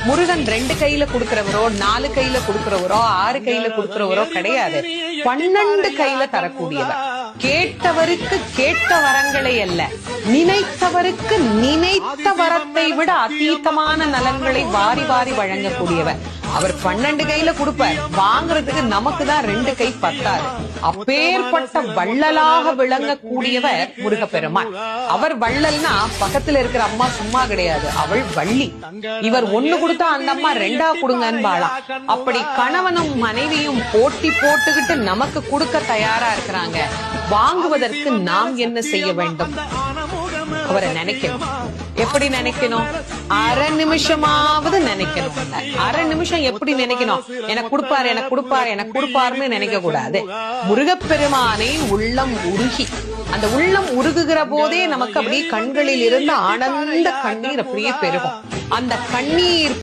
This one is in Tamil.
முருகன் 2 கையில கொடுக்கிறவரோ 4 கையில கொடுக்கிறவரோ 6 கையில கொடுக்கிறவரோ கிடையாது. 12 கையில தரக்கூடியவர். கேட்டவருக்கு கேட்ட வரங்களை அல்ல, நினைத்தவருக்கு நினைத்த வரத்தை விட அதீதமான நலன்களை வாரி வாரி வழங்கக்கூடியவர். அவர் 12 கையில கொடுப்பார், வாங்குறதுக்கு நமக்கு தான் 2 கை பத்தாது. அப்பேற்பட்ட வள்ளலாக விளங்கக்கூடியவர் முருகப்பெருமான். அவர் வள்ளல்னா பக்கத்துல இருக்கிற அம்மா சும்மா கிடையாது, அவள் வள்ளி. இவர் 1 கொடுத்தா அந்த அம்மா 2 கொடுங்கன்னு வாழாம். அப்படி கணவனும் மனைவியும் போட்டி போட்டுக்கிட்டு நமக்கு கொடுக்க தயாரா இருக்கிறாங்க. வாங்குவதற்கு நாம் என்ன செய்ய வேண்டும்? அவரை நினைக்கணும். எப்படி நினைக்கணும்? அரை நிமிஷமாவது நினைக்கணும். அரை நிமிஷம் எப்படி நினைக்கணும்? எனக்கு கொடுப்பாரு, எனக்கு கொடுப்பாரு, எனக்கு கொடுப்பாருன்னு நினைக்க கூடாது. முருகப்பெருமானை உள்ளம் உருகி, அந்த உள்ளம் உருகுகிற போதே நமக்கு அப்படியே கண்களில் இருந்து ஆனந்த கண்ணீர் அப்படியே பெருகும். அந்த கண்ணீர்